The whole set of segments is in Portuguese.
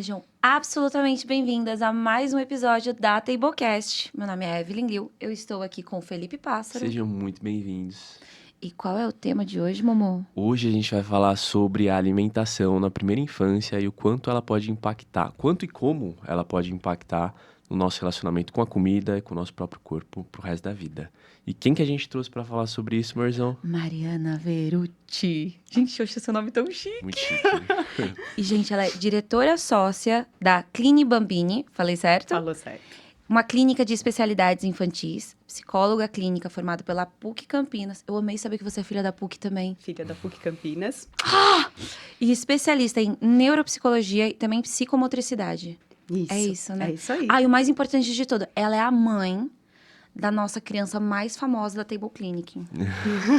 Sejam absolutamente bem-vindas a mais um episódio da Tablecast. Meu nome é Evelyn Liu, eu estou aqui com o Felipe Pássaro. Sejam muito bem-vindos. E qual é o tema de hoje, Momô? Hoje a gente vai falar sobre a alimentação na primeira infância e o quanto ela pode impactar, quanto e como ela pode impactar no nosso relacionamento com a comida e com o nosso próprio corpo pro resto da vida. E quem que a gente trouxe pra falar sobre isso, Marzão? Mariana Verucci. Gente, eu achei seu nome tão chique. Muito chique. E, gente, ela é diretora sócia da Clini Bambini, falei certo? Falou certo. Uma clínica de especialidades infantis, psicóloga clínica formada pela PUC Campinas. Eu amei saber que você é filha da PUC também. Filha da PUC Campinas. E especialista em neuropsicologia e também psicomotricidade. Isso. É isso, né? É isso aí. Ah, e o mais importante de tudo, ela é a mãe da nossa criança mais famosa da Table Clinic.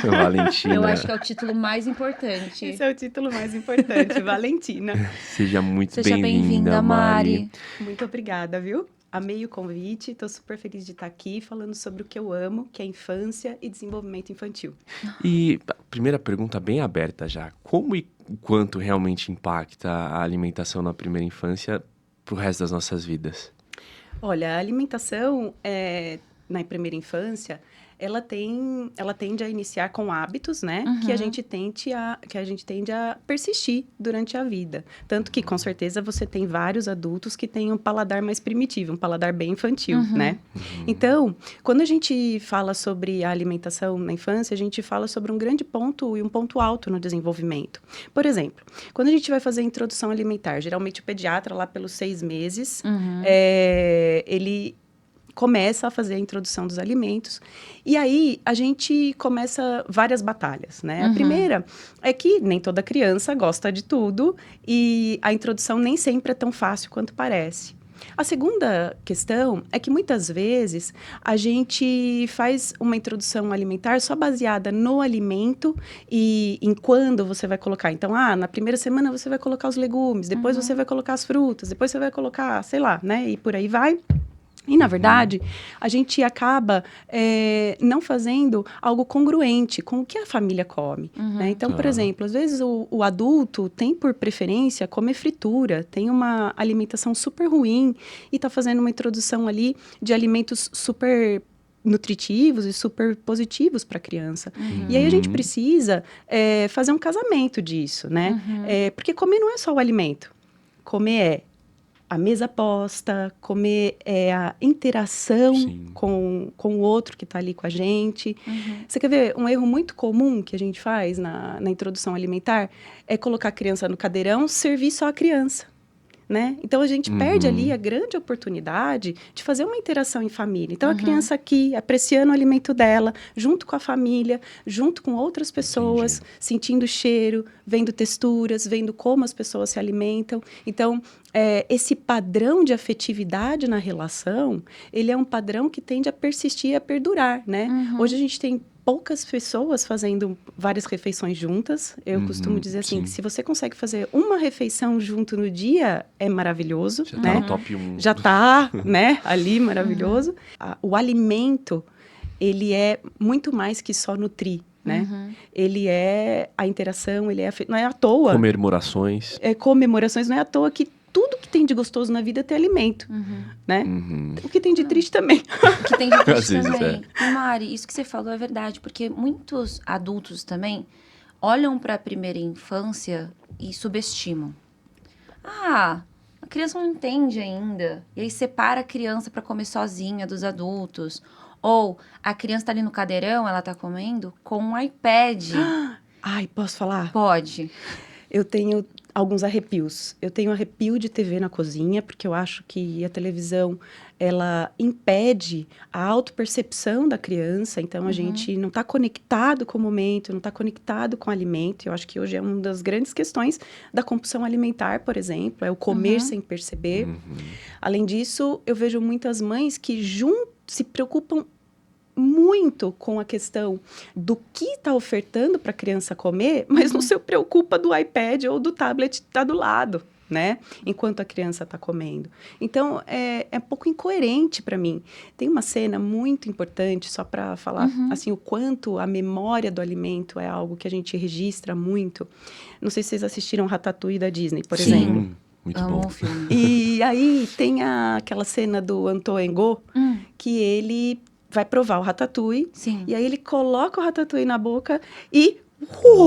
Valentina. Eu acho que é o título mais importante. Esse é o título mais importante, Valentina. Seja muito Seja bem-vinda, Mari. Muito obrigada, viu? Amei o convite, tô super feliz de estar aqui falando sobre o que eu amo, que é infância e desenvolvimento infantil. E a primeira pergunta bem aberta já. Como e quanto realmente impacta a alimentação na primeira infância pro resto das nossas vidas? Olha, a alimentação na primeira infância, ela tende a iniciar com hábitos, né? Uhum. Que a gente tende a persistir durante a vida. Tanto que, com certeza, você tem vários adultos que têm um paladar mais primitivo, um paladar bem infantil, né? Então, quando a gente fala sobre a alimentação na infância, a gente fala sobre um grande ponto e um ponto alto no desenvolvimento. Por exemplo, quando a gente vai fazer a introdução alimentar, geralmente o pediatra, lá pelos 6 meses, ele começa a fazer a introdução dos alimentos. E aí, a gente começa várias batalhas, né? A primeira é que nem toda criança gosta de tudo e a introdução nem sempre é tão fácil quanto parece. A segunda questão é que, muitas vezes, a gente faz uma introdução alimentar só baseada no alimento e em quando você vai colocar. Então, na primeira semana você vai colocar os legumes, depois você vai colocar as frutas, depois você vai colocar, sei lá, né? E por aí vai. E, na verdade, a gente acaba não fazendo algo congruente com o que a família come. Né? Então, por exemplo, às vezes o adulto tem por preferência comer fritura, tem uma alimentação super ruim e está fazendo uma introdução ali de alimentos super nutritivos e super positivos para a criança. E aí a gente precisa fazer um casamento disso, né? Porque comer não é só o alimento. Comer é a mesa posta, comer é a interação com o outro que está ali com a gente. Você quer ver um erro muito comum que a gente faz na introdução alimentar? É colocar a criança no cadeirão, servir só a criança. Né? Então, a gente perde ali a grande oportunidade de fazer uma interação em família. Então, a criança aqui, apreciando o alimento dela, junto com a família, junto com outras pessoas, sentindo cheiro, vendo texturas, vendo como as pessoas se alimentam. Então, esse padrão de afetividade na relação, ele é um padrão que tende a persistir e a perdurar, né? Hoje, a gente tem poucas pessoas fazendo várias refeições juntas. Eu costumo dizer assim, que se você consegue fazer uma refeição junto no dia, é maravilhoso. Já né? tá no top 1. Já tá, né, ali, maravilhoso. O alimento, ele é muito mais que só nutrir, né? Ele é a interação, ele é não é à toa. Comemorações. Comemorações, não é à toa que tudo que tem de gostoso na vida tem alimento, né? O que tem de triste também. O que tem de triste Às vezes também. E, Mari, isso que você falou é verdade, porque muitos adultos também olham para a primeira infância e subestimam. A criança não entende ainda. E aí separa a criança para comer sozinha dos adultos. Ou a criança tá ali no cadeirão, ela tá comendo com um iPad. Ai, posso falar? Pode. Eu tenho alguns arrepios. Eu tenho arrepio de TV na cozinha, porque eu acho que a televisão, ela impede a autopercepção da criança. Então, a gente não está conectado com o momento, não está conectado com o alimento. Eu acho que hoje é uma das grandes questões da compulsão alimentar, por exemplo, é o comer sem perceber. Além disso, eu vejo muitas mães que se preocupam muito com a questão do que está ofertando para a criança comer, mas não se preocupa do iPad ou do tablet que está do lado, né? Enquanto a criança está comendo. Então, é um pouco incoerente para mim. Tem uma cena muito importante, só para falar assim, o quanto a memória do alimento é algo que a gente registra muito. Não sei se vocês assistiram Ratatouille da Disney, por exemplo. Muito Amo bom. o filme. E aí tem aquela cena do Antoine Go, que ele vai provar o ratatouille. Sim. E aí ele coloca o ratatouille na boca e...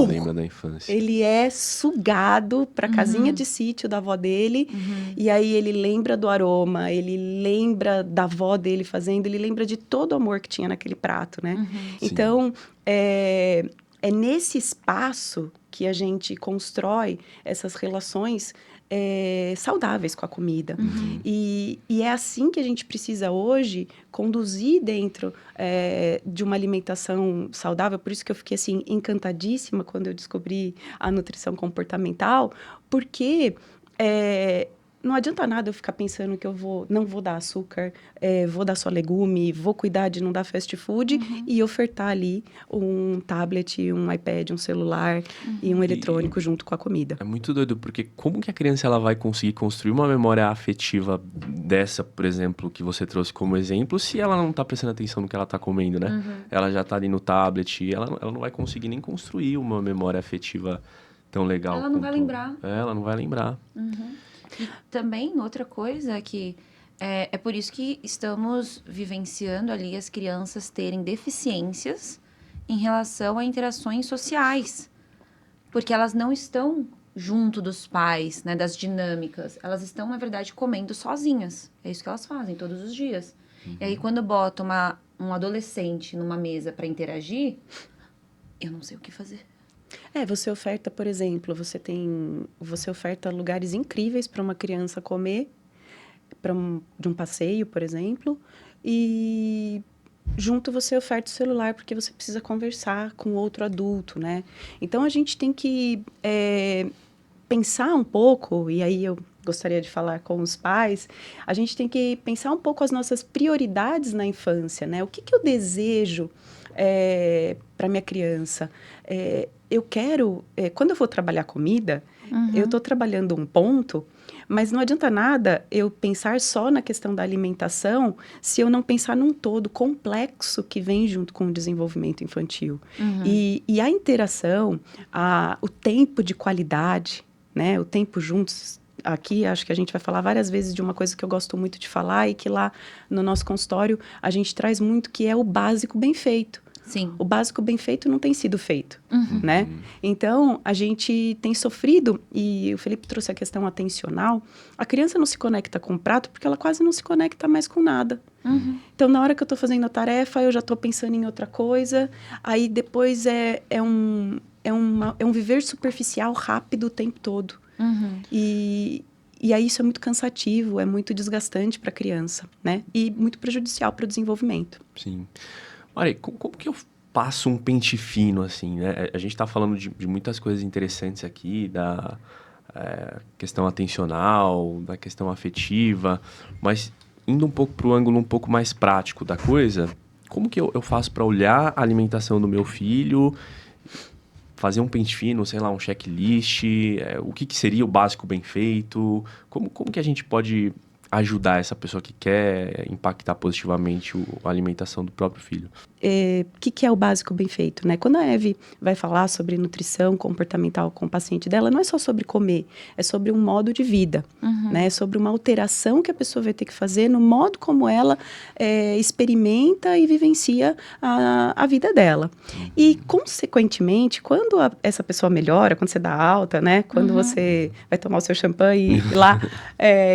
Lembra da infância. Ele é sugado para a casinha de sítio da avó dele. E aí ele lembra do aroma, ele lembra da avó dele fazendo, ele lembra de todo o amor que tinha naquele prato, né? Então, é nesse espaço que a gente constrói essas relações saudáveis com a comida. E é assim que a gente precisa hoje conduzir dentro de uma alimentação saudável. Por isso que eu fiquei assim encantadíssima quando eu descobri a nutrição comportamental, porque não adianta nada eu ficar pensando que não vou dar açúcar, vou dar só legume, vou cuidar de não dar fast food e ofertar ali um tablet, um iPad, um celular e um eletrônico junto com a comida. É muito doido, porque como que a criança ela vai conseguir construir uma memória afetiva dessa, por exemplo, que você trouxe como exemplo, se ela não tá prestando atenção no que ela tá comendo, né? Ela já tá ali no tablet, ela não vai conseguir nem construir uma memória afetiva tão legal. Ela não vai lembrar. Ela não vai lembrar. E também outra coisa que é por isso que estamos vivenciando ali as crianças terem deficiências em relação a interações sociais. Porque elas não estão junto dos pais, né, das dinâmicas. Elas estão, na verdade, comendo sozinhas. É isso que elas fazem todos os dias. E aí, quando bota um adolescente numa mesa para interagir, eu não sei o que fazer. Você oferta, por exemplo, você oferta lugares incríveis para uma criança comer, de um passeio, por exemplo, e junto você oferta o celular porque você precisa conversar com outro adulto, né? Então, a gente tem que pensar um pouco, e aí eu gostaria de falar com os pais, a gente tem que pensar um pouco as nossas prioridades na infância, né? O que eu desejo para minha criança? Eu quero... quando eu vou trabalhar comida, eu estou trabalhando um ponto, mas não adianta nada eu pensar só na questão da alimentação se eu não pensar num todo complexo que vem junto com o desenvolvimento infantil. E a interação, o tempo de qualidade, né? O tempo juntos... Aqui, acho que a gente vai falar várias vezes de uma coisa que eu gosto muito de falar e que lá no nosso consultório a gente traz muito, que é o básico bem feito. Sim. O básico bem feito não tem sido feito, né? Então, a gente tem sofrido, e o Felipe trouxe a questão atencional, a criança não se conecta com o prato porque ela quase não se conecta mais com nada. Então, na hora que eu estou fazendo a tarefa, eu já estou pensando em outra coisa, aí depois é um viver superficial, rápido o tempo todo. E aí isso é muito cansativo, é muito desgastante para a criança, né? E muito prejudicial para o desenvolvimento. Sim. Olha, como que eu passo um pente fino, assim, né? A gente está falando de muitas coisas interessantes aqui, da questão atencional, da questão afetiva, mas indo um pouco para o ângulo um pouco mais prático da coisa, como que eu faço para olhar a alimentação do meu filho, fazer um pente fino, sei lá, um checklist, o que seria o básico bem feito, como que a gente pode ajudar essa pessoa que quer impactar positivamente a alimentação do próprio filho? O que é o básico bem feito, né? Quando a Eve vai falar sobre nutrição comportamental com o paciente dela, não é só sobre comer, é sobre um modo de vida, né? É sobre uma alteração que a pessoa vai ter que fazer no modo como ela experimenta e vivencia a vida dela. E, consequentemente, quando essa pessoa melhora, quando você dá alta, né? Quando você vai tomar o seu champanhe e ir lá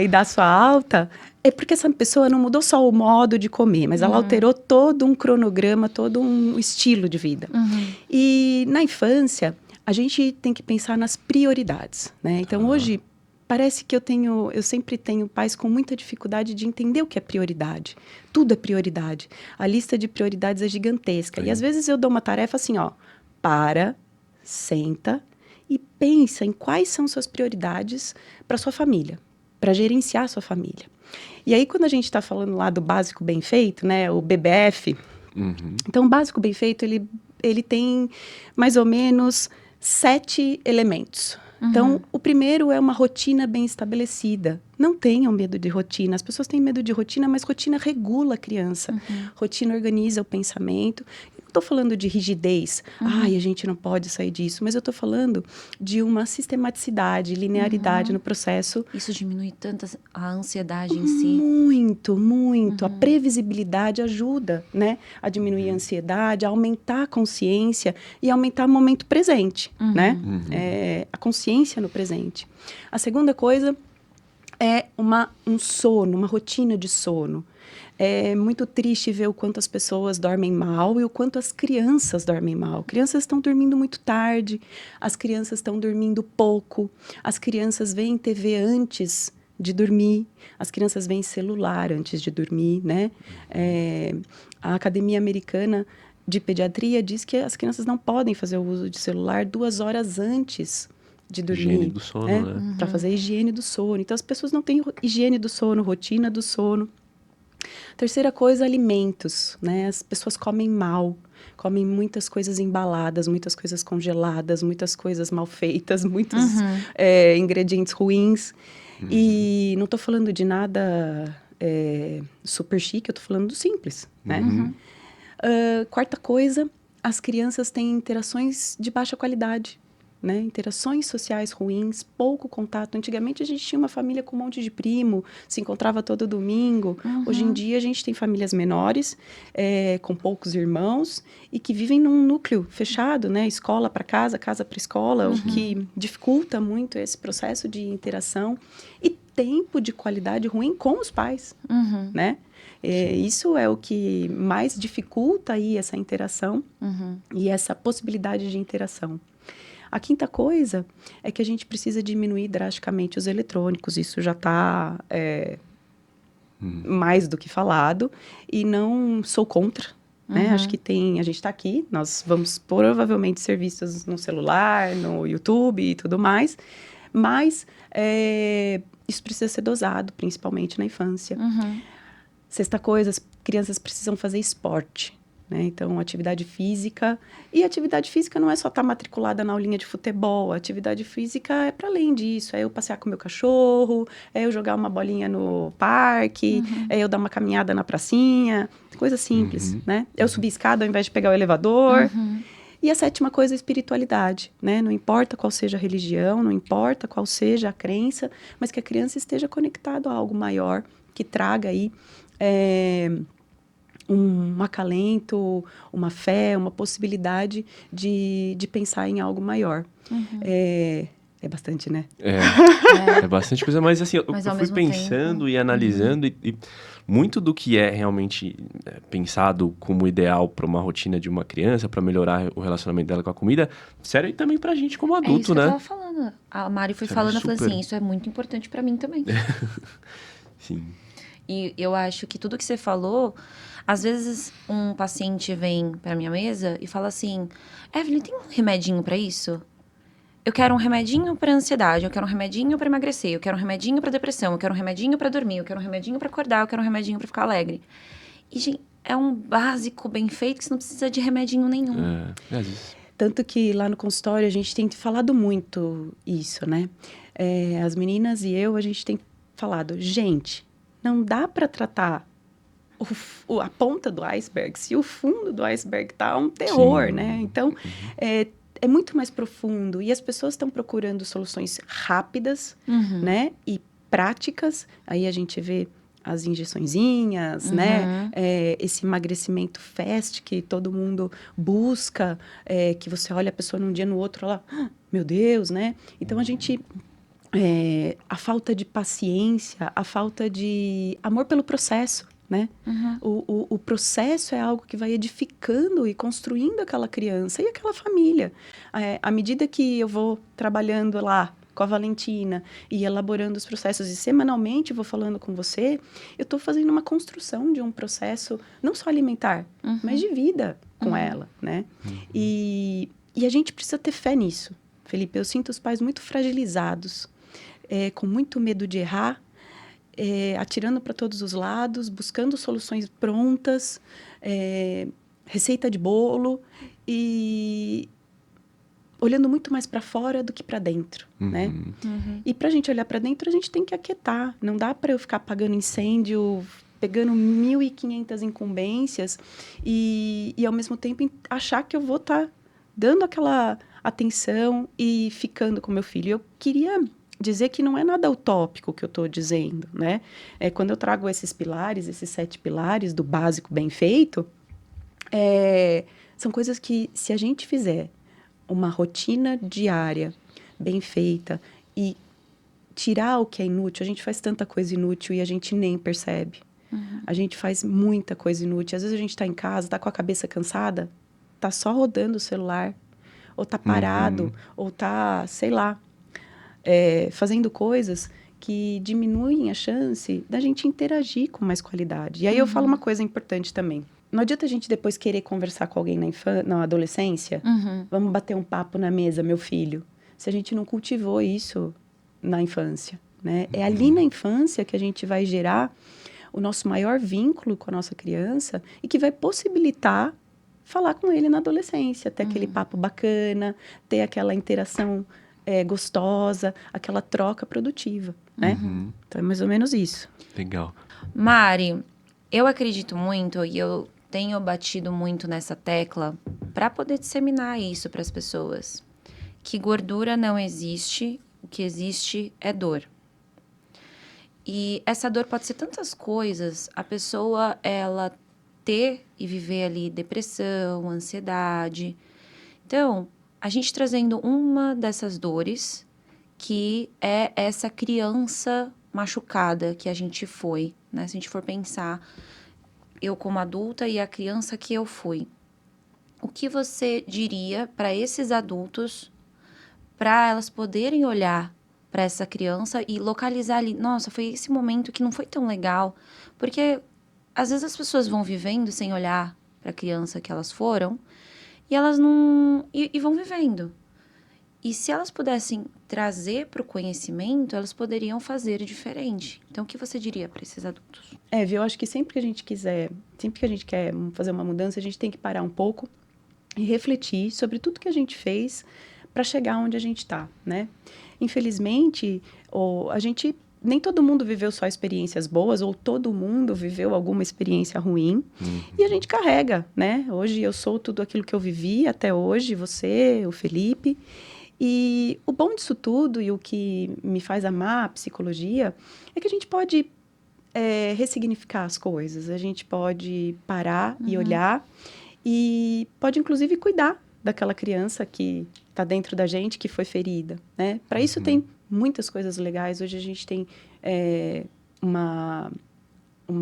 e dar a sua alta, é porque essa pessoa não mudou só o modo de comer, mas ela alterou todo um cronograma, todo um estilo de vida. E na infância, a gente tem que pensar nas prioridades, né? Então, hoje, parece que eu sempre tenho pais com muita dificuldade de entender o que é prioridade. Tudo é prioridade. A lista de prioridades é gigantesca. E às vezes eu dou uma tarefa assim, senta e pensa em quais são suas prioridades para sua família, para gerenciar a sua família. E aí, quando a gente está falando lá do básico bem feito, né, o BBF, então o básico bem feito, ele tem mais ou menos 7 elementos. Então, o primeiro é uma rotina bem estabelecida. Não tenham medo de rotina. As pessoas têm medo de rotina, mas rotina regula a criança. Rotina organiza o pensamento. estou falando de rigidez, ai, a gente não pode sair disso, mas eu estou falando de uma sistematicidade, linearidade no processo. Isso diminui tanto a ansiedade em si. Muito, muito. A previsibilidade ajuda, né? A diminuir a ansiedade, a aumentar a consciência e aumentar o momento presente, né? A consciência no presente. A segunda coisa é um sono, uma rotina de sono. É muito triste ver o quanto as pessoas dormem mal e o quanto as crianças dormem mal. Crianças estão dormindo muito tarde, as crianças estão dormindo pouco, as crianças veem TV antes de dormir, as crianças veem celular antes de dormir, né? A Academia Americana de Pediatria diz que as crianças não podem fazer o uso de celular 2 horas antes de dormir. Higiene do sono, né? Para fazer a higiene do sono. Então, as pessoas não têm higiene do sono, rotina do sono. Terceira coisa, alimentos, né? As pessoas comem mal, comem muitas coisas embaladas, muitas coisas congeladas, muitas coisas mal feitas, muitos ingredientes ruins. E não estou falando de nada super chique, eu estou falando do simples, né? Quarta coisa, as crianças têm interações de baixa qualidade, né? Interações sociais ruins, pouco contato. Antigamente a gente tinha uma família com um monte de primo, se encontrava todo domingo. Hoje em dia a gente tem famílias menores, com poucos irmãos e que vivem num núcleo fechado, né? Escola para casa, casa para escola, o que dificulta muito esse processo de interação e tempo de qualidade ruim com os pais, né? Isso é o que mais dificulta aí essa interação e essa possibilidade de interação. A quinta coisa é que a gente precisa diminuir drasticamente os eletrônicos. Isso já está mais do que falado. E não sou contra, né? Acho que a gente está aqui, nós vamos provavelmente ser vistos no celular, no YouTube e tudo mais. Mas isso precisa ser dosado, principalmente na infância. Sexta coisa, as crianças precisam fazer esporte. Né? Então, atividade física. E atividade física não é só estar matriculada na aulinha de futebol. A atividade física é para além disso. É eu passear com o meu cachorro, é eu jogar uma bolinha no parque, é eu dar uma caminhada na pracinha. Coisa simples, né? Eu subir escada ao invés de pegar o elevador. E a sétima coisa é a espiritualidade, né? Não importa qual seja a religião, não importa qual seja a crença, mas que a criança esteja conectada a algo maior, que traga aí um acalento, uma fé, uma possibilidade de pensar em algo maior. É bastante, né? É bastante coisa, mas assim, eu fui pensando e analisando e muito do que é realmente pensado como ideal para uma rotina de uma criança, para melhorar o relacionamento dela com a comida, serve também pra gente como adulto, isso né? Que eu tava falando. A Mari foi falando, eu falei assim, isso é muito importante pra mim também. Sim. E eu acho que tudo que você falou, às vezes um paciente vem pra minha mesa e fala assim, Evelyn, tem um remedinho pra isso? Eu quero um remedinho pra ansiedade, eu quero um remedinho pra emagrecer, eu quero um remedinho pra depressão, eu quero um remedinho pra dormir, eu quero um remedinho pra acordar, eu quero um remedinho pra ficar alegre. E, gente, é um básico bem feito que você não precisa de remedinho nenhum. Às vezes. Tanto que lá no consultório a gente tem falado muito isso, né? As meninas e eu, a gente tem falado, gente, não dá para tratar a ponta do iceberg se o fundo do iceberg tá um terror, Sim. né? Então, é muito mais profundo. E as pessoas estão procurando soluções rápidas, né? E práticas. Aí a gente vê as injeçõezinhas, né? Esse emagrecimento fast que todo mundo busca, que você olha a pessoa num dia, no outro, ela, meu Deus, né? Então, a gente... a falta de paciência, a falta de amor pelo processo, né? O processo é algo que vai edificando e construindo aquela criança e aquela família. À medida que eu vou trabalhando lá com a Valentina e elaborando os processos e semanalmente vou falando com você, eu estou fazendo uma construção de um processo não só alimentar, mas de vida com ela, né? E a gente precisa ter fé nisso, Felipe. Eu sinto os pais muito fragilizados, com muito medo de errar, atirando para todos os lados, buscando soluções prontas, receita de bolo e olhando muito mais para fora do que para dentro, né? E para a gente olhar para dentro, a gente tem que aquietar. Não dá para eu ficar apagando incêndio pegando 1.500 incumbências e ao mesmo tempo achar que eu vou estar dando aquela atenção e ficando com meu filho. Eu queria dizer que não é nada utópico que eu estou dizendo, né? Quando eu trago esses pilares, esses 7 pilares do básico bem feito, são coisas que, se a gente fizer uma rotina diária bem feita e tirar o que é inútil, a gente faz tanta coisa inútil e a gente nem percebe. A gente faz muita coisa inútil. Às vezes a gente está em casa, está com a cabeça cansada, está só rodando o celular, ou está parado, ou está, sei lá, fazendo coisas que diminuem a chance da gente interagir com mais qualidade. E aí eu falo uma coisa importante também. Não adianta a gente depois querer conversar com alguém na adolescência. Vamos bater um papo na mesa, meu filho. Se a gente não cultivou isso na infância, né? É ali na infância que a gente vai gerar o nosso maior vínculo com a nossa criança e que vai possibilitar falar com ele na adolescência, ter aquele papo bacana, ter aquela interação gostosa, aquela troca produtiva, né? Então é mais ou menos isso. Legal. Mari, eu acredito muito e eu tenho batido muito nessa tecla para poder disseminar isso para as pessoas. Que gordura não existe, o que existe é dor. E essa dor pode ser tantas coisas. A pessoa, ela ter e viver ali depressão, ansiedade. Então, a gente trazendo uma dessas dores, que é essa criança machucada que a gente foi, né? Se a gente for pensar, eu como adulta e a criança que eu fui. O que você diria para esses adultos, para elas poderem olhar para essa criança e localizar ali, nossa, foi esse momento que não foi tão legal, porque às vezes as pessoas vão vivendo sem olhar para a criança que elas foram e elas não e vão vivendo. E se elas pudessem trazer para o conhecimento, elas poderiam fazer diferente. Então, o que você diria para esses adultos? Viu? Eu acho que sempre que a gente quer fazer uma mudança, a gente tem que parar um pouco e refletir sobre tudo que a gente fez para chegar onde a gente está, né? Infelizmente, nem todo mundo viveu só experiências boas, ou todo mundo viveu alguma experiência ruim, e a gente carrega, né? Hoje eu sou tudo aquilo que eu vivi até hoje, você, o Felipe, e o bom disso tudo, e o que me faz amar a psicologia, é que a gente pode ressignificar as coisas, a gente pode parar e olhar, e pode inclusive cuidar daquela criança que está dentro da gente, que foi ferida, né? Para isso tem muitas coisas legais. Hoje a gente tem uma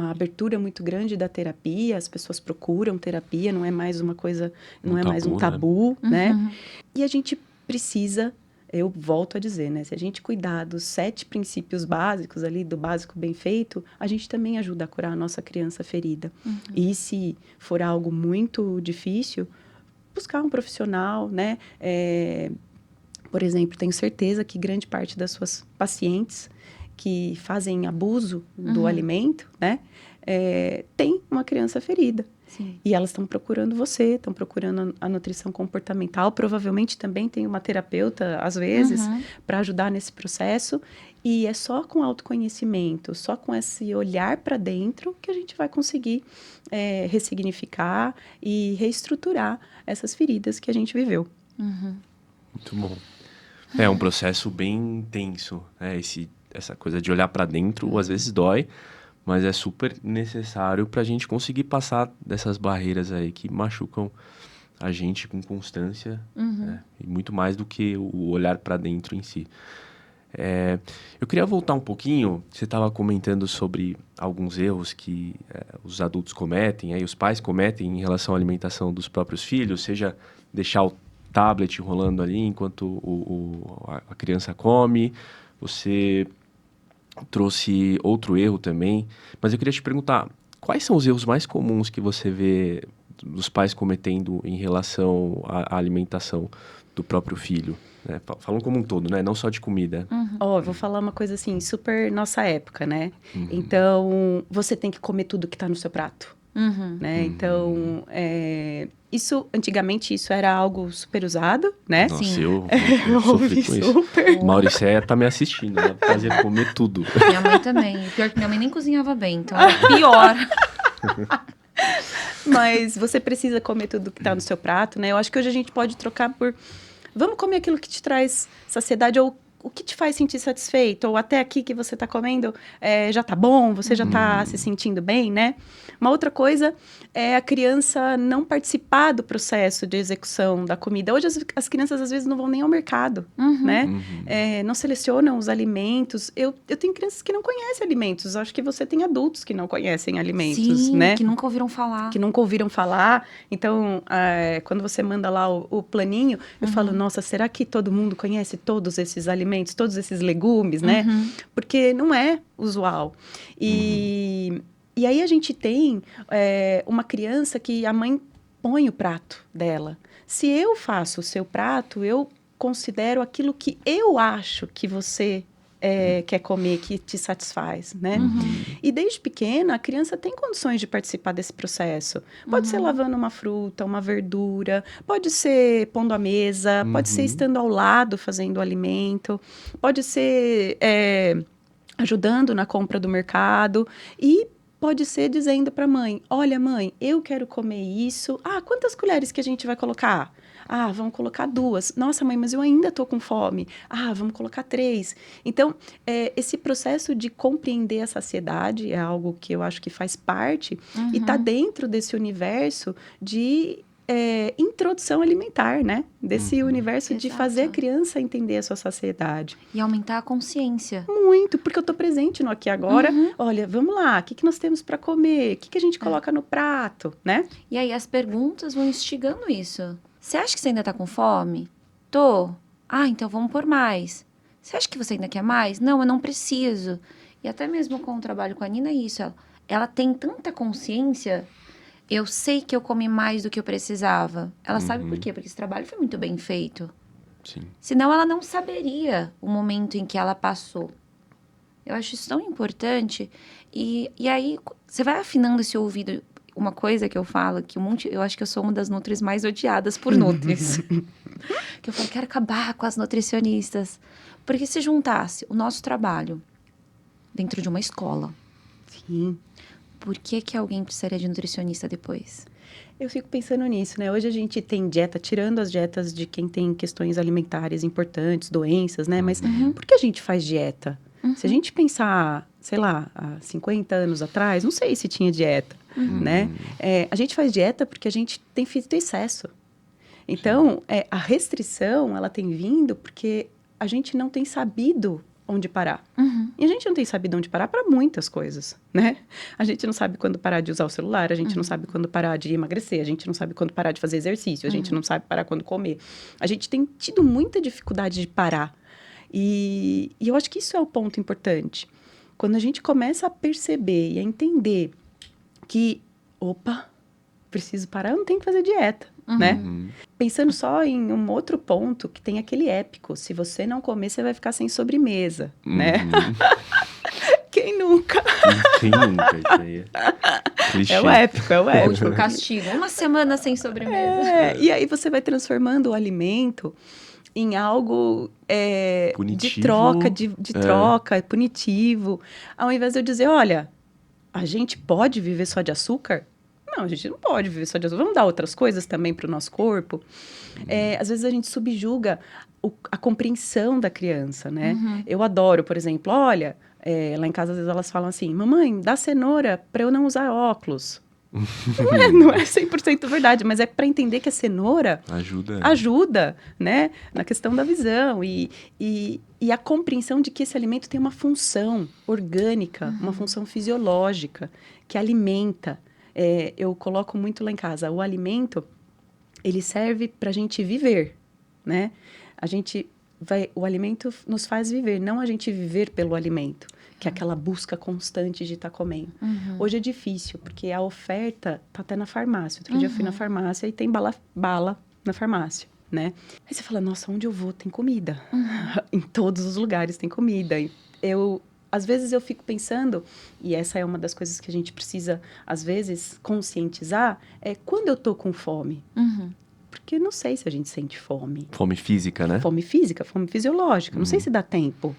abertura muito grande da terapia, as pessoas procuram terapia, não é mais uma coisa, não é mais um tabu, né? E a gente precisa, eu volto a dizer, né? Se a gente cuidar dos 7 princípios básicos ali, do básico bem feito, a gente também ajuda a curar a nossa criança ferida. E se for algo muito difícil, buscar um profissional, né? Por exemplo, tenho certeza que grande parte das suas pacientes que fazem abuso do alimento, né? Tem uma criança ferida. Sim. E elas estão procurando você, estão procurando a nutrição comportamental. Provavelmente também tem uma terapeuta, às vezes, para ajudar nesse processo. E é só com autoconhecimento, só com esse olhar para dentro que a gente vai conseguir ressignificar e reestruturar essas feridas que a gente viveu. Muito bom. É um processo bem intenso, né? Essa coisa de olhar para dentro, às vezes dói, mas é super necessário para a gente conseguir passar dessas barreiras aí que machucam a gente com constância, né? E muito mais do que o olhar para dentro em si. Eu queria voltar um pouquinho, você estava comentando sobre alguns erros que os adultos cometem, os pais cometem em relação à alimentação dos próprios filhos, seja deixar o tablet rolando ali enquanto a criança come. Você trouxe outro erro também, mas eu queria te perguntar, quais são os erros mais comuns que você vê os pais cometendo em relação à alimentação do próprio filho? Né? Falam como um todo, né? Não só de comida. Eu vou falar uma coisa assim, super nossa época, né? Então, você tem que comer tudo que tá no seu prato. né? Então, antigamente, isso era algo super usado, né? Nossa, Sim. eu sofri com isso. Super. Mauricéia tá me assistindo, ela fazia comer tudo. Minha mãe também. E pior que minha mãe nem cozinhava bem, então era pior. Mas você precisa comer tudo que tá no seu prato, né? Eu acho que hoje a gente pode trocar por... Vamos comer aquilo que te traz saciedade ou o que te faz sentir satisfeito, ou até aqui que você tá comendo já tá bom, você já tá se sentindo bem, né? Uma outra coisa é a criança não participar do processo de execução da comida. Hoje as crianças às vezes não vão nem ao mercado, né? Não selecionam os alimentos. Eu tenho crianças que não conhecem alimentos. Acho que você tem adultos que não conhecem alimentos, Sim, né? que nunca ouviram falar. Que nunca ouviram falar. Então, quando você manda lá o planinho, eu falo, nossa, será que todo mundo conhece todos esses alimentos, todos esses legumes, né? Porque não é usual. E aí a gente tem uma criança que a mãe põe o prato dela. Se eu faço o seu prato, eu considero aquilo que eu acho que você quer comer, que te satisfaz, né? E desde pequena, a criança tem condições de participar desse processo. Pode ser lavando uma fruta, uma verdura, pode ser pondo à mesa, pode ser estando ao lado fazendo o alimento, pode ser ajudando na compra do mercado e pode ser dizendo para a mãe, olha mãe, eu quero comer isso. Ah, quantas colheres que a gente vai colocar? Ah, vamos colocar 2. Nossa, mãe, mas eu ainda estou com fome. Ah, vamos colocar 3. Então, esse processo de compreender a saciedade é algo que eu acho que faz parte e está dentro desse universo de introdução alimentar, né? Desse universo de fazer a criança entender a sua saciedade. E aumentar a consciência. Muito, porque eu estou presente no aqui e agora. Olha, vamos lá, o que nós temos para comer? O que a gente coloca no prato, né? E aí as perguntas vão instigando isso. Você acha que você ainda tá com fome? Tô. Ah, então vamos por mais. Você acha que você ainda quer mais? Não, eu não preciso. E até mesmo com o trabalho com a Nina é isso. Ela tem tanta consciência. Eu sei que eu comi mais do que eu precisava. Ela sabe por quê? Porque esse trabalho foi muito bem feito. Sim. Senão ela não saberia o momento em que ela passou. Eu acho isso tão importante. E aí, você vai afinando esse ouvido. Uma coisa que eu falo, que eu acho que eu sou uma das nutris mais odiadas por nutris. Que eu falo, quero acabar com as nutricionistas. Porque se juntasse o nosso trabalho dentro de uma escola... Sim. Por que alguém precisaria de nutricionista depois? Eu fico pensando nisso, né? Hoje a gente tem dieta, tirando as dietas de quem tem questões alimentares importantes, doenças, né? Mas por que a gente faz dieta? Se a gente pensar, sei lá, há 50 anos atrás, não sei se tinha dieta, né? A gente faz dieta porque a gente tem feito excesso. Então, a restrição, ela tem vindo porque a gente não tem sabido onde parar. E a gente não tem sabido onde parar para muitas coisas, né? A gente não sabe quando parar de usar o celular, a gente não sabe quando parar de emagrecer, a gente não sabe quando parar de fazer exercício, a gente não sabe parar quando comer. A gente tem tido muita dificuldade de parar. E eu acho que isso é o ponto importante. Quando a gente começa a perceber e a entender que, opa, preciso parar, eu não tenho que fazer dieta, né? Pensando só em um outro ponto, que tem aquele épico. Se você não comer, você vai ficar sem sobremesa, né? Quem nunca? Quem nunca? Isso aí clichê. É o épico, é o O épico. último castigo. Uma semana sem sobremesa. E aí você vai transformando o alimento em algo de Punitivo. troca, de troca, punitivo. Ao invés de eu dizer, olha, a gente pode viver só de açúcar? Não, a gente não pode viver só de açúcar. Vamos dar outras coisas também para o nosso corpo. Às vezes a gente subjuga a compreensão da criança, né? Eu adoro, por exemplo, olha, lá em casa às vezes elas falam assim, mamãe, dá cenoura para eu não usar óculos. Não é 100% verdade, mas é para entender que a cenoura ajuda, né? Na questão da visão e a compreensão de que esse alimento tem uma função orgânica, uma função fisiológica, que alimenta. Eu coloco muito lá em casa, o alimento, ele serve para a gente viver, né? O alimento nos faz viver, não a gente viver pelo alimento, que é aquela busca constante de estar comendo. Hoje é difícil, porque a oferta tá até na farmácia. Outro dia eu fui na farmácia e tem bala na farmácia, né? Aí você fala, nossa, onde eu vou tem comida. Em todos os lugares tem comida. Eu às vezes eu fico pensando, e essa é uma das coisas que a gente precisa, às vezes, conscientizar, é quando eu tô com fome. Uhum. Porque eu não sei se a gente sente fome. Fome física, né? Fome física, fome fisiológica. Não sei se dá tempo.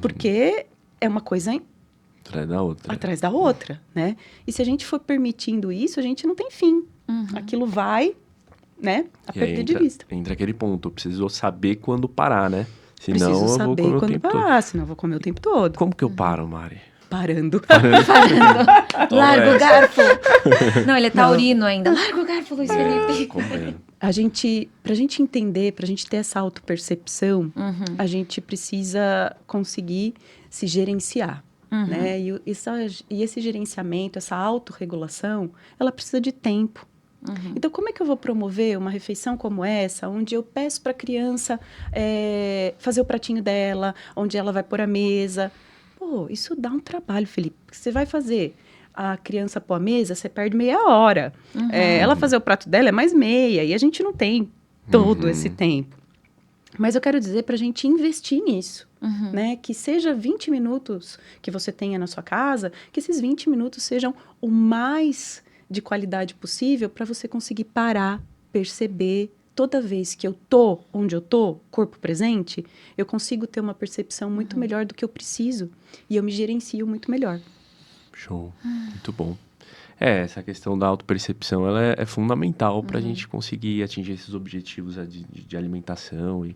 Porque é uma coisa Atrás da outra. atrás da outra, né? E se a gente for permitindo isso, a gente não tem fim. Aquilo vai, né, a E aí perder de vista. entra aquele ponto. Eu preciso saber quando parar, né? Senão Preciso eu vou saber comer o quando tempo todo. parar, senão eu vou comer o tempo todo. Como que eu paro, Mari? Parando. Larga o essa. garfo. Não, ele é taurino ainda. Larga o garfo, Luiz Felipe. Comendo. Pra gente entender, pra gente ter essa autopercepção, a gente precisa conseguir se gerenciar, né? E esse gerenciamento, essa autorregulação, ela precisa de tempo. Então, como é que eu vou promover uma refeição como essa, onde eu peço para a criança fazer o pratinho dela, onde ela vai pôr a mesa? Pô, isso dá um trabalho, Felipe. Você vai fazer a criança pôr a mesa, você perde meia hora. Ela fazer o prato dela é mais meia, e a gente não tem todo esse tempo. Mas eu quero dizer para a gente investir nisso, né? Que seja 20 minutos que você tenha na sua casa, que esses 20 minutos sejam o mais de qualidade possível para você conseguir parar, perceber. Toda vez que eu tô onde eu tô, corpo presente, eu consigo ter uma percepção muito melhor do que eu preciso e eu me gerencio muito melhor. Show. Muito bom. Essa questão da autopercepção, ela é fundamental para a gente conseguir atingir esses objetivos de alimentação e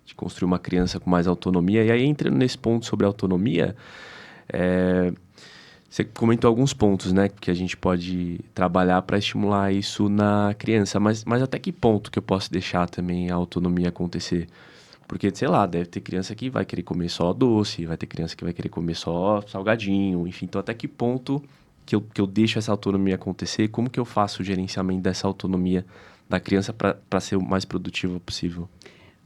de construir uma criança com mais autonomia. E aí, entrando nesse ponto sobre autonomia, você comentou alguns pontos, né, que a gente pode trabalhar para estimular isso na criança, mas até que ponto que eu posso deixar também a autonomia acontecer? Porque, sei lá, deve ter criança que vai querer comer só doce, vai ter criança que vai querer comer só salgadinho, enfim. Então, até que ponto que eu deixo essa autonomia acontecer? Como que eu faço o gerenciamento dessa autonomia da criança para ser o mais produtivo possível?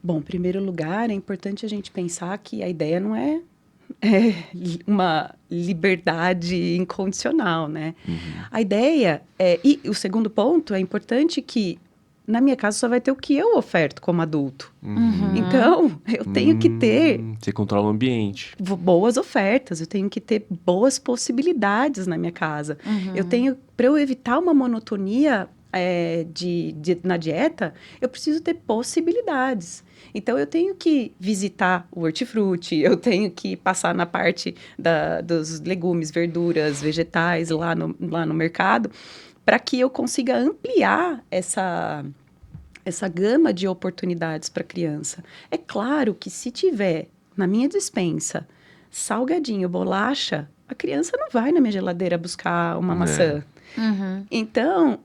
Bom, em primeiro lugar, é importante a gente pensar que a ideia não é uma liberdade incondicional, né? A ideia e o segundo ponto, é importante que na minha casa só vai ter o que eu oferto como adulto. Então, eu tenho que ter Você controla o ambiente. boas ofertas, eu tenho que ter boas possibilidades na minha casa. Eu tenho, para eu evitar uma monotonia na dieta, eu preciso ter possibilidades. Então, eu tenho que visitar o hortifruti, eu tenho que passar na parte dos legumes, verduras, vegetais lá no mercado, para que eu consiga ampliar essa gama de oportunidades para a criança. É claro que se tiver na minha despensa salgadinho, bolacha, a criança não vai na minha geladeira buscar uma maçã. Então,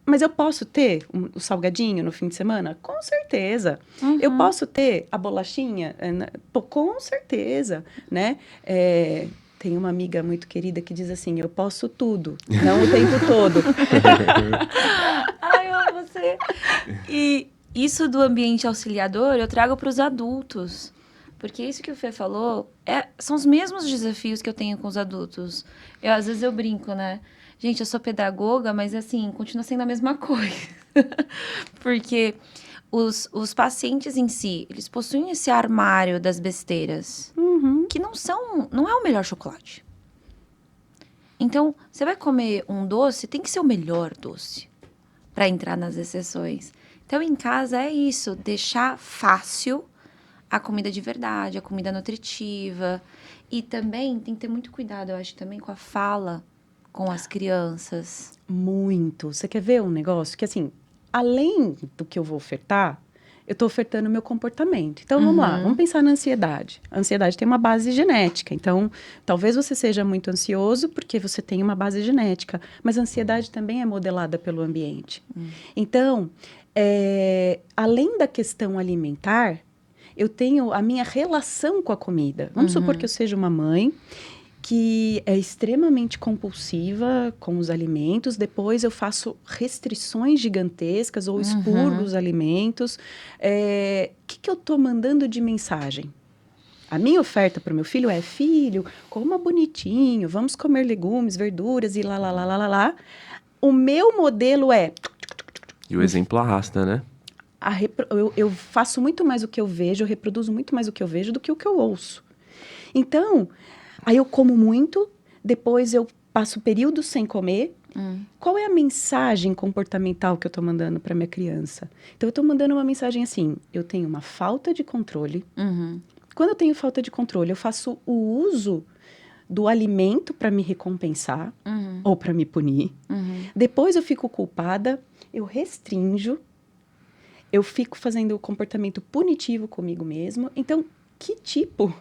mas eu posso ter o salgadinho no fim de semana? Com certeza. Eu posso ter a bolachinha? Com certeza, né? Tem uma amiga muito querida que diz assim, eu posso tudo, não o tempo todo. Ai, eu amo você. E isso do ambiente auxiliador eu trago para os adultos. Porque isso que o Fê falou são os mesmos desafios que eu tenho com os adultos. Às vezes eu brinco, né? Gente, eu sou pedagoga, mas assim, continua sendo a mesma coisa. Porque os pacientes em si, eles possuem esse armário das besteiras, que não é o melhor chocolate. Então, você vai comer um doce, tem que ser o melhor doce para entrar nas exceções. Então, em casa é isso, deixar fácil a comida de verdade, a comida nutritiva. E também tem que ter muito cuidado, eu acho, também com a fala com as crianças. Muito. Você quer ver um negócio que, assim, além do que eu vou ofertar, eu estou ofertando o meu comportamento. Então, vamos lá, vamos pensar na ansiedade. A ansiedade tem uma base genética. Então, talvez você seja muito ansioso porque você tem uma base genética. Mas a ansiedade também é modelada pelo ambiente. Então, além da questão alimentar, eu tenho a minha relação com a comida. Vamos supor que eu seja uma mãe que é extremamente compulsiva com os alimentos, depois eu faço restrições gigantescas ou expurgo os alimentos. Que eu estou mandando de mensagem? A minha oferta para o meu filho é, filho, coma bonitinho, vamos comer legumes, verduras e lá. O meu modelo é... E o exemplo arrasta, né? Eu faço muito mais o que eu vejo, eu reproduzo muito mais o que eu vejo do que o que eu ouço. Então, aí eu como muito, depois eu passo períodos sem comer. Qual é a mensagem comportamental que eu estou mandando para minha criança? Então, eu estou mandando uma mensagem assim, eu tenho uma falta de controle. Quando eu tenho falta de controle, eu faço o uso do alimento para me recompensar ou para me punir. Depois eu fico culpada, eu restringo, eu fico fazendo o comportamento punitivo comigo mesmo. Então, que tipo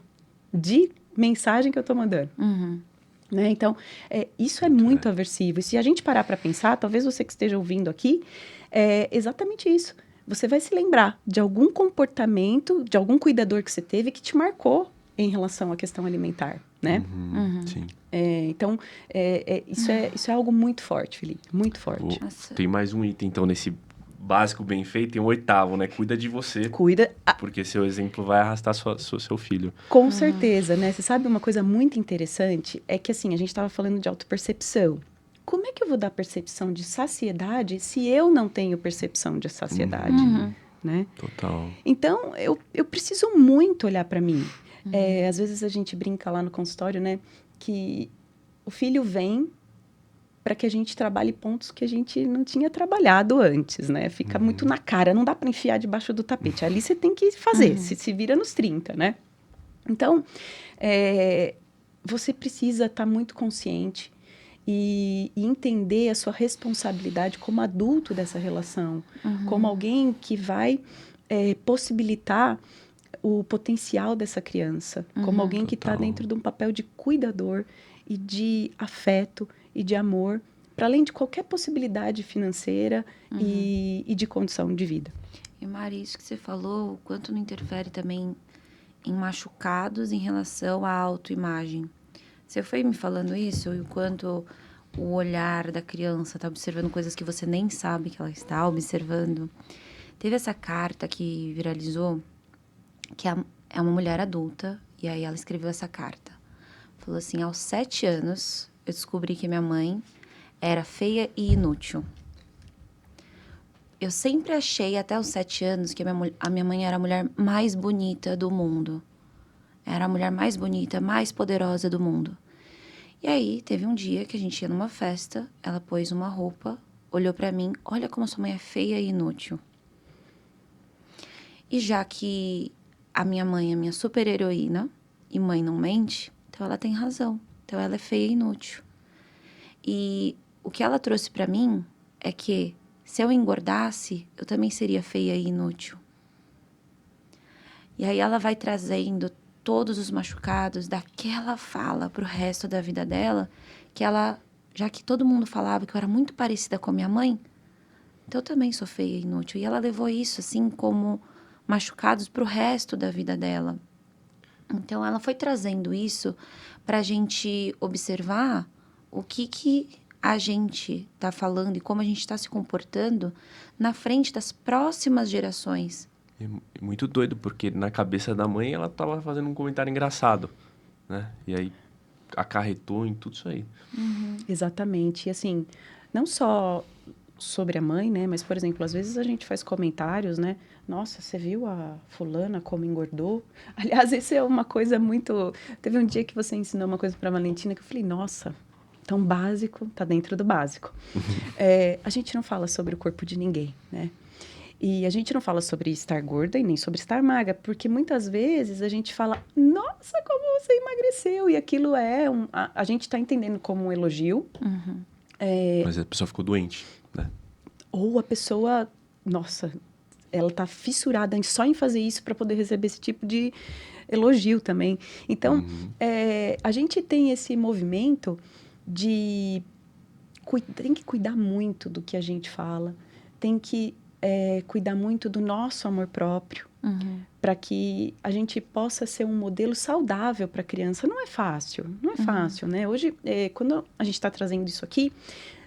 de mensagem que eu estou mandando? Né? Então, isso é muito aversivo. E se a gente parar para pensar, talvez você que esteja ouvindo aqui, é exatamente isso. Você vai se lembrar de algum comportamento, de algum cuidador que você teve que te marcou em relação à questão alimentar, né? Sim. Então, isso é algo muito forte, Felipe, muito forte. Tem mais um item, então, nesse básico bem feito, tem um 8º, né? Cuida de você. Cuida. Porque seu exemplo vai arrastar seu filho. Com certeza, né? Você sabe uma coisa muito interessante? É que, assim, a gente estava falando de autopercepção. Como é que eu vou dar percepção de saciedade se eu não tenho percepção de saciedade, né? Total. Então, eu preciso muito olhar para mim. Às vezes a gente brinca lá no consultório, né? Que o filho vem para que a gente trabalhe pontos que a gente não tinha trabalhado antes, né? Fica muito na cara, não dá para enfiar debaixo do tapete. Ali você tem que fazer, se vira nos 30, né? Então, você precisa estar muito consciente e entender a sua responsabilidade como adulto dessa relação, como alguém que vai possibilitar o potencial dessa criança, como alguém que está dentro de um papel de cuidador e de afeto e de amor, para além de qualquer possibilidade financeira e de condição de vida. E Mari, isso que você falou, o quanto não interfere também em machucados em relação à autoimagem. Você foi me falando isso, e o quanto o olhar da criança está observando coisas que você nem sabe que ela está observando. Teve essa carta que viralizou, que é uma mulher adulta, e aí ela escreveu essa carta. Falou assim, aos 7 anos, eu descobri que minha mãe era feia e inútil. Eu sempre achei, até os 7 anos, que a minha mãe era a mulher mais bonita do mundo. Era a mulher mais bonita, mais poderosa do mundo. E aí, teve um dia que a gente ia numa festa, ela pôs uma roupa, olhou pra mim, olha como a sua mãe é feia e inútil. E já que a minha mãe é minha super-heroína, e mãe não mente, então ela tem razão. Então ela é feia e inútil. E o que ela trouxe pra mim é que se eu engordasse, eu também seria feia e inútil. E aí ela vai trazendo todos os machucados daquela fala pro resto da vida dela, que ela, já que todo mundo falava que eu era muito parecida com a minha mãe, então eu também sou feia e inútil. E ela levou isso, assim, como machucados pro resto da vida dela. Então ela foi trazendo isso pra gente observar o que a gente tá falando e como a gente tá se comportando na frente das próximas gerações. É muito doido, porque na cabeça da mãe ela tava fazendo um comentário engraçado, né? E aí acarretou em tudo isso aí. Exatamente. E assim, não só sobre a mãe, né? Mas, por exemplo, às vezes a gente faz comentários, né? Nossa, você viu a fulana como engordou? Aliás, isso é uma coisa muito... Teve um dia que você ensinou uma coisa pra Valentina que eu falei, nossa, tão básico, tá dentro do básico. A gente não fala sobre o corpo de ninguém, né? E a gente não fala sobre estar gorda e nem sobre estar magra, porque muitas vezes a gente fala, nossa, como você emagreceu, e aquilo a gente está entendendo como um elogio. Mas a pessoa ficou doente, né? Ou a pessoa, nossa, ela está fissurada só em fazer isso para poder receber esse tipo de elogio também. Então, a gente tem esse movimento de... Tem que cuidar muito do que a gente fala, tem que cuidar muito do nosso amor próprio, para que a gente possa ser um modelo saudável para a criança. Não é fácil, né? Hoje, quando a gente está trazendo isso aqui,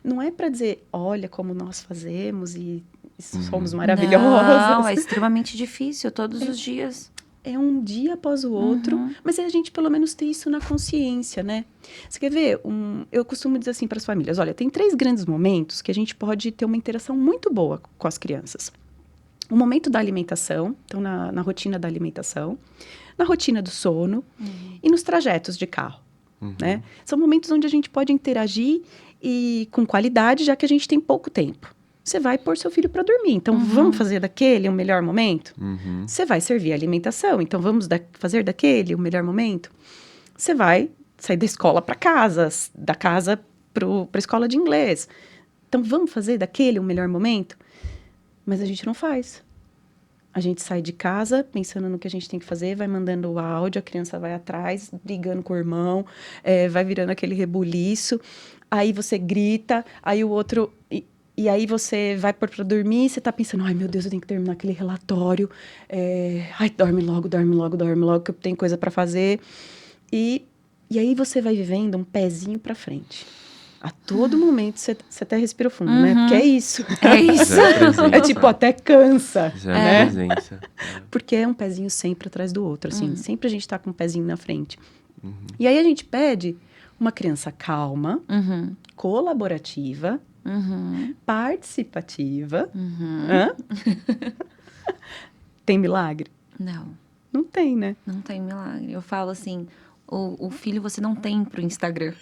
não é para dizer, olha como nós fazemos e somos maravilhosos. Não, é extremamente difícil, todos os dias. É um dia após o outro, mas a gente pelo menos tem isso na consciência, né? Você quer ver? Eu costumo dizer assim para as famílias, olha, tem 3 grandes momentos que a gente pode ter uma interação muito boa com as crianças. O momento da alimentação, então na rotina da alimentação, na rotina do sono e nos trajetos de carro, né? São momentos onde a gente pode interagir e com qualidade, já que a gente tem pouco tempo. Você vai pôr seu filho para dormir, então vamos fazer daquele o melhor momento? Você vai servir a alimentação, então vamos fazer daquele o melhor momento? Você vai sair da escola para casa, da casa para a escola de inglês. Então vamos fazer daquele o melhor momento? Mas a gente não faz. A gente sai de casa pensando no que a gente tem que fazer, vai mandando o áudio, a criança vai atrás, brigando com o irmão, vai virando aquele rebuliço. Aí você grita, aí o outro... E aí você vai pôr pra dormir, você tá pensando, ai meu Deus, eu tenho que terminar aquele relatório. Ai, dorme logo, que eu tenho coisa pra fazer. E aí você vai vivendo um pezinho pra frente. A todo momento você até respira fundo, né? Porque é isso. É isso. É tipo, até cansa. Zero presença. Porque é um pezinho sempre atrás do outro, assim. Sempre a gente tá com um pezinho na frente. E aí a gente pede uma criança calma, colaborativa, participativa. Hã? Tem milagre? Não. Não tem, né? Não tem milagre. Eu falo assim, o filho você não tem pro Instagram.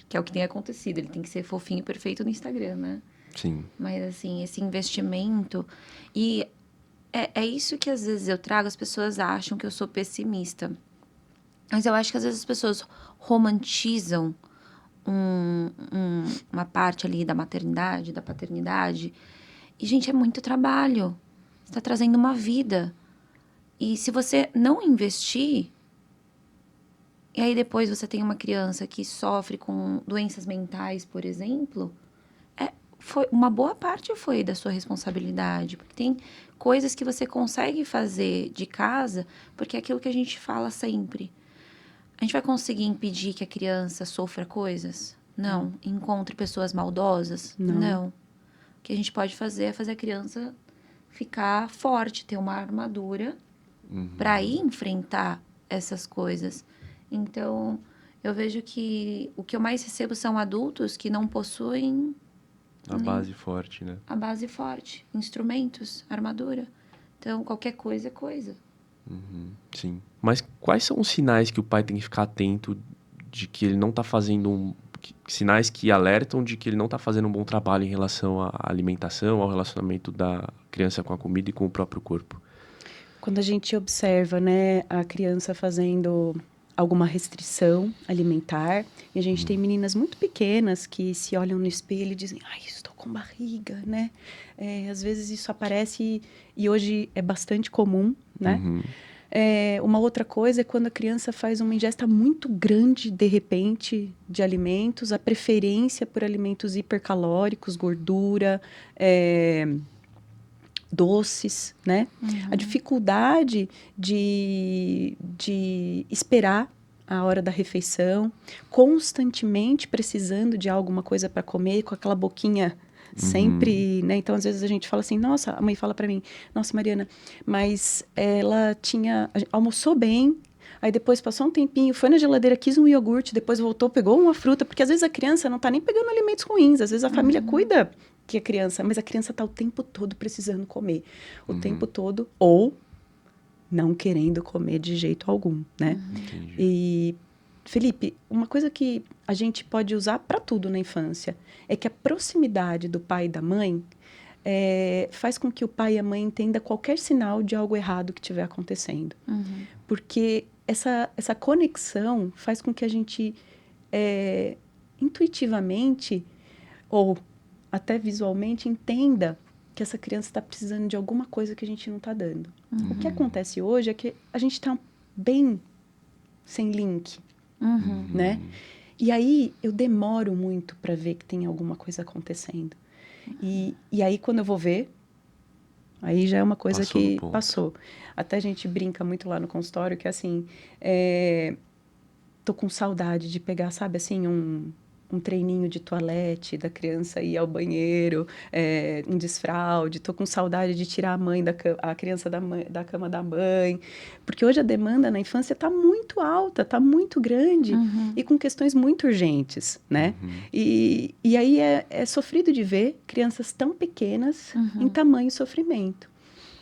Que é o que tem acontecido. Ele tem que ser fofinho e perfeito no Instagram, né? Sim. Mas, assim, esse investimento... E é isso que, às vezes, eu trago. As pessoas acham que eu sou pessimista. Mas eu acho que, às vezes, as pessoas romantizam uma parte ali da maternidade, da paternidade. E, gente, é muito trabalho. Você está trazendo uma vida. E se você não investir... E aí depois você tem uma criança que sofre com doenças mentais, por exemplo, uma boa parte foi da sua responsabilidade. Porque tem coisas que você consegue fazer de casa, porque é aquilo que a gente fala sempre. A gente vai conseguir impedir que a criança sofra coisas? Não. Encontre pessoas maldosas? Não. O que a gente pode fazer é fazer a criança ficar forte, ter uma armadura para ir enfrentar essas coisas. Então, eu vejo que o que eu mais recebo são adultos que não possuem... A base forte, né? A base forte. Instrumentos, armadura. Então, qualquer coisa é coisa. Sim. Mas quais são os sinais que o pai tem que ficar atento de que ele não está fazendo sinais que alertam de que ele não está fazendo um bom trabalho em relação à alimentação, ao relacionamento da criança com a comida e com o próprio corpo? Quando a gente observa, né, a criança fazendo alguma restrição alimentar, e a gente tem meninas muito pequenas que se olham no espelho e dizem, ai, estou com barriga, né? Às vezes isso aparece e hoje é bastante comum, né? Uma outra coisa é quando a criança faz uma ingesta muito grande, de repente, de alimentos, a preferência por alimentos hipercalóricos, gordura, doces, né? A dificuldade de esperar a hora da refeição, constantemente precisando de alguma coisa para comer, com aquela boquinha sempre, né? Então, às vezes a gente fala assim, nossa, a mãe fala para mim, nossa, Mariana, mas ela almoçou bem, aí depois passou um tempinho, foi na geladeira, quis um iogurte, depois voltou, pegou uma fruta, porque às vezes a criança não tá nem pegando alimentos ruins, às vezes a família cuida que a criança, mas a criança está o tempo todo precisando comer, o tempo todo, ou não querendo comer de jeito algum, né? E, Felipe, uma coisa que a gente pode usar para tudo na infância é que a proximidade do pai e da mãe faz com que o pai e a mãe entendam qualquer sinal de algo errado que estiver acontecendo. Porque essa conexão faz com que a gente intuitivamente ou até visualmente entenda que essa criança está precisando de alguma coisa que a gente não está dando. O que acontece hoje é que a gente está bem sem link, né? E aí eu demoro muito para ver que tem alguma coisa acontecendo. E aí quando eu vou ver, aí já é uma coisa que passou. Até a gente brinca muito lá no consultório que assim, tô com saudade de pegar, sabe assim, um um treininho de toalete, da criança ir ao banheiro, um desfraude, tô com saudade de tirar a criança da cama da mãe, porque hoje a demanda na infância está muito alta, está muito grande e com questões muito urgentes, né? E aí é sofrido de ver crianças tão pequenas em tamanho sofrimento.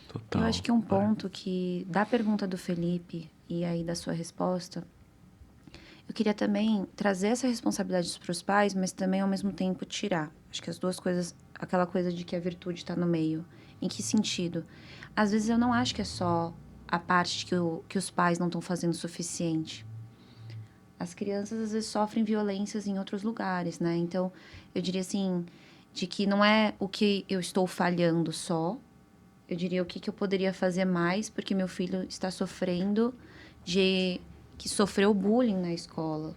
Total. Eu acho que um ponto que, da pergunta do Felipe e aí da sua resposta, eu queria também trazer essa responsabilidade para os pais, mas também, ao mesmo tempo, tirar. Acho que as duas coisas, aquela coisa de que a virtude está no meio. Em que sentido? Às vezes eu não acho que é só a parte que os pais não estão fazendo o suficiente. As crianças, às vezes, sofrem violências em outros lugares, né? Então, eu diria assim, de que não é o que eu estou falhando só. Eu diria o que eu poderia fazer mais, porque meu filho está sofrendo que sofreu bullying na escola.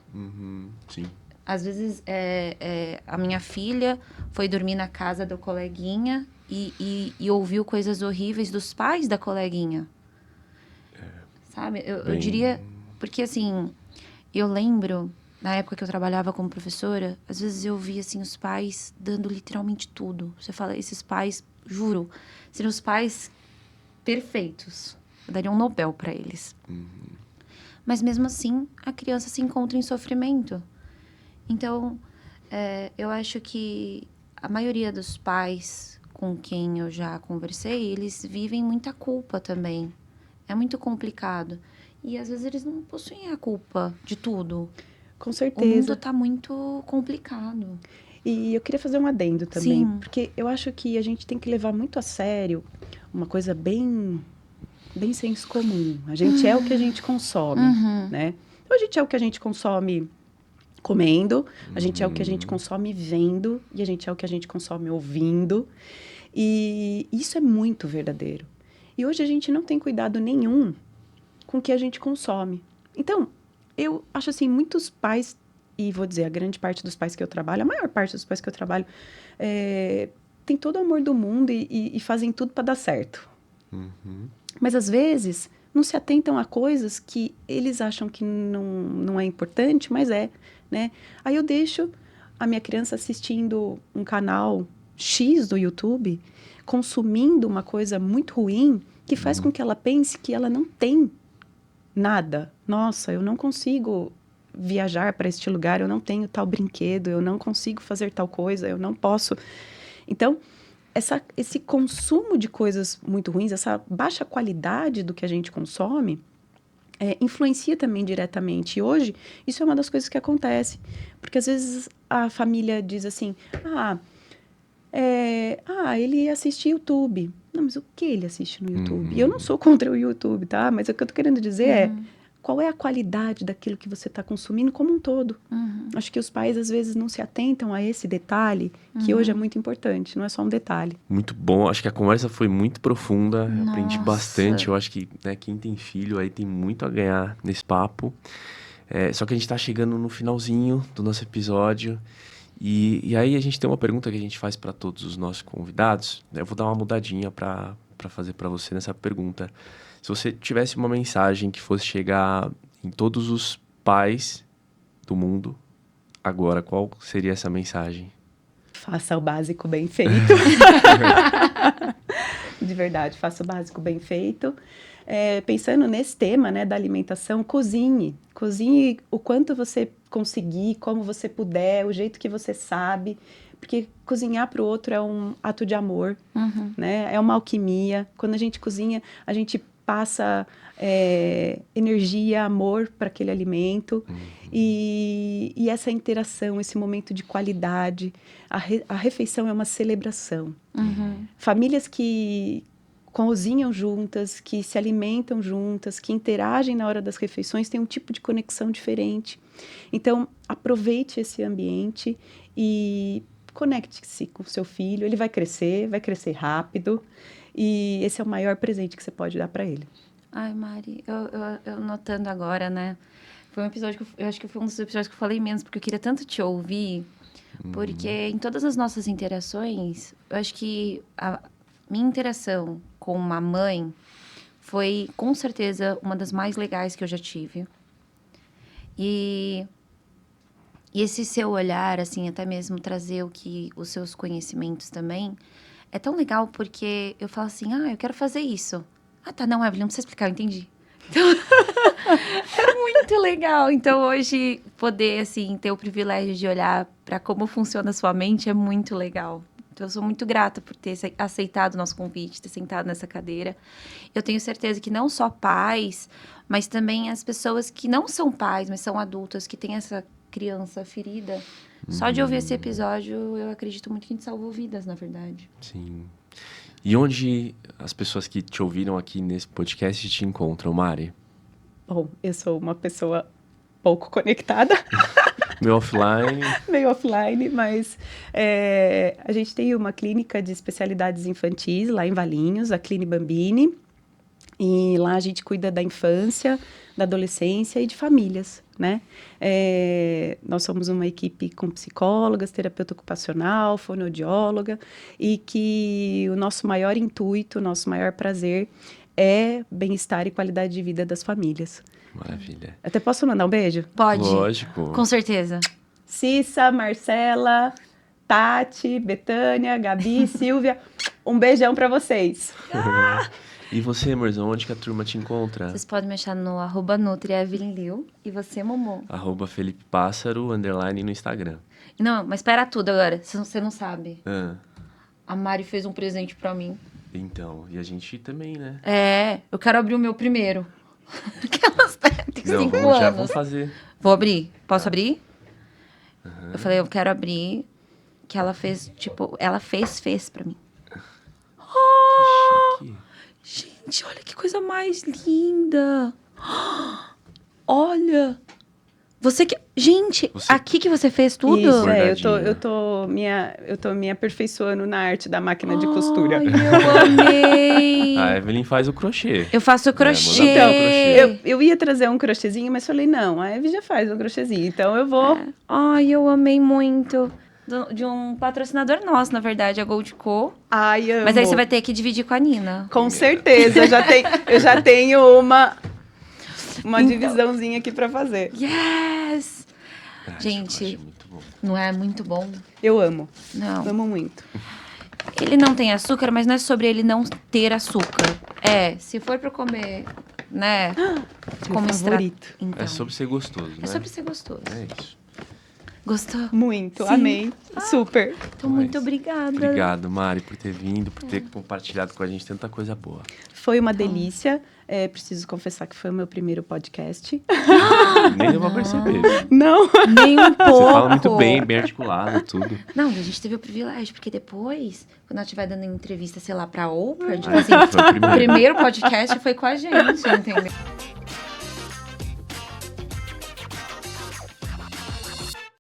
Sim. Às vezes, a minha filha foi dormir na casa do coleguinha e ouviu coisas horríveis dos pais da coleguinha. Sabe? Eu diria... Porque, assim, eu lembro, na época que eu trabalhava como professora, às vezes eu via, assim, os pais dando literalmente tudo. Você fala, esses pais, juro, seriam os pais perfeitos. Eu daria um Nobel para eles. Mas mesmo assim, a criança se encontra em sofrimento. Então, eu acho que a maioria dos pais com quem eu já conversei, eles vivem muita culpa também. É muito complicado. E às vezes eles não possuem a culpa de tudo. Com O certeza. mundo está muito complicado. E eu queria fazer um adendo também, Sim. porque eu acho que a gente tem que levar muito a sério uma coisa bem senso comum. A gente é o que a gente consome, né? Então, a gente é o que a gente consome comendo, a gente é o que a gente consome vendo, e a gente é o que a gente consome ouvindo. E isso é muito verdadeiro. E hoje a gente não tem cuidado nenhum com o que a gente consome. Então, eu acho assim, muitos pais, e vou dizer, a grande parte dos pais que eu trabalho, a maior parte dos pais que eu trabalho, tem todo o amor do mundo e fazem tudo para dar certo. Mas, às vezes, não se atentam a coisas que eles acham que não é importante, mas é, né? Aí eu deixo a minha criança assistindo um canal X do YouTube, consumindo uma coisa muito ruim, que faz com que ela pense que ela não tem nada. Nossa, eu não consigo viajar para este lugar, eu não tenho tal brinquedo, eu não consigo fazer tal coisa, eu não posso. Então, esse consumo de coisas muito ruins, essa baixa qualidade do que a gente consome, influencia também diretamente. E hoje, isso é uma das coisas que acontece. Porque, às vezes, a família diz assim, ele assiste YouTube. Não, mas o que ele assiste no YouTube? E eu não sou contra o YouTube, tá? Mas o que eu tô querendo dizer qual é a qualidade daquilo que você está consumindo como um todo. Acho que os pais, às vezes, não se atentam a esse detalhe, que hoje é muito importante, não é só um detalhe. Muito bom, acho que a conversa foi muito profunda, eu aprendi Nossa. bastante, eu acho que, né, quem tem filho aí tem muito a ganhar nesse papo. Só que a gente tá chegando no finalzinho do nosso episódio, e aí a gente tem uma pergunta que a gente faz para todos os nossos convidados, né? Eu vou dar uma mudadinha para fazer para você nessa pergunta. Se você tivesse uma mensagem que fosse chegar em todos os pais do mundo, agora, qual seria essa mensagem? Faça o básico bem feito. De verdade, faça o básico bem feito. Pensando nesse tema, né, da alimentação, cozinhe. Cozinhe o quanto você conseguir, como você puder, o jeito que você sabe. Porque cozinhar para o outro é um ato de amor, né? É uma alquimia. Quando a gente cozinha, a gente passa energia, amor para aquele alimento. E essa interação, esse momento de qualidade, a refeição é uma celebração. Famílias que cozinham juntas, que se alimentam juntas, que interagem na hora das refeições, têm um tipo de conexão diferente. Então, aproveite esse ambiente e conecte-se com o seu filho. Ele vai crescer rápido. E esse é o maior presente que você pode dar para ele. Ai, Mari, eu notando agora, né? Foi um episódio que eu acho que foi um dos episódios que eu falei menos, porque eu queria tanto te ouvir. Porque em todas as nossas interações, eu acho que a minha interação com uma mãe foi, com certeza, uma das mais legais que eu já tive. E E esse seu olhar, assim, até mesmo trazer os seus conhecimentos também, é tão legal porque eu falo assim, eu quero fazer isso. Ah, tá, não, Evelyn, não precisa explicar, eu entendi. Então, é muito legal. Então, hoje, poder, assim, ter o privilégio de olhar para como funciona a sua mente é muito legal. Então, eu sou muito grata por ter aceitado o nosso convite, ter sentado nessa cadeira. Eu tenho certeza que não só pais, mas também as pessoas que não são pais, mas são adultas, que têm essa criança ferida. Só de ouvir esse episódio, eu acredito muito que a gente salvou vidas, na verdade. Sim. E onde as pessoas que te ouviram aqui nesse podcast te encontram, Mari? Bom, eu sou uma pessoa pouco conectada. Meio offline. Meio offline, mas a gente tem uma clínica de especialidades infantis lá em Valinhos, a Clínica Bambini. E lá a gente cuida da infância, da adolescência e de famílias, né? Nós somos uma equipe com psicólogas, terapeuta ocupacional, fonoaudióloga, e que o nosso maior intuito, o nosso maior prazer é bem-estar e qualidade de vida das famílias. Maravilha. Até posso mandar um beijo? Pode. Lógico. Com certeza. Cissa, Marcela, Tati, Betânia, Gabi, Silvia, um beijão pra vocês. E você, amorzão, onde que a turma te encontra? Vocês podem me achar no @NutriEvelynLiu. E você, Momô? @Felipe Pássaro, _ no Instagram. Não, mas espera tudo agora. Você não sabe. Ah, A Mari fez um presente pra mim. então, e a gente também, né? Eu quero abrir o meu primeiro. Aquelas têm 5 já anos. vamos fazer. Vou abrir. Posso abrir? Eu falei, eu quero abrir. Que ela fez, ela fez pra mim. Que chique. Gente, olha que coisa mais linda. Olha. Gente, aqui que você fez tudo? Isso, Bordadinho. eu tô me aperfeiçoando na arte da máquina de costura. Ai, eu amei. A Evelyn faz o crochê. Eu faço crochê. manda Então, crochê. eu ia trazer um crochêzinho, mas falei, não, a Eve já faz um crochêzinho, então eu vou... Ai, eu amei muito. De um patrocinador nosso, na verdade, a Gold Co. Ai, amo. Mas aí você vai ter que dividir com a Nina. Com certeza, eu já tenho uma Então. divisãozinha aqui pra fazer. Yes! Ah, Gente, eu acho muito bom. não é muito bom? Eu amo, Não. amo muito. Ele não tem açúcar, mas não é sobre ele não ter açúcar. Se for pra comer, né? Meu favorito. Então, É sobre ser gostoso, né? é sobre ser gostoso. É isso. Gostou? Muito, Sim. amei, super. Então, muito obrigada. Obrigado, Mari, por ter vindo, por ter compartilhado com a gente tanta coisa boa. Foi uma delícia, preciso confessar que foi o meu primeiro podcast. Nem deu pra perceber. Não, Nem um pouco. Você fala muito bem, bem articulado, tudo. Não, a gente teve o privilégio, porque depois, quando ela estiver dando entrevista, sei lá, pra Oprah, a gente Ah, fala assim, foi o o primeiro podcast foi com a gente, entendeu?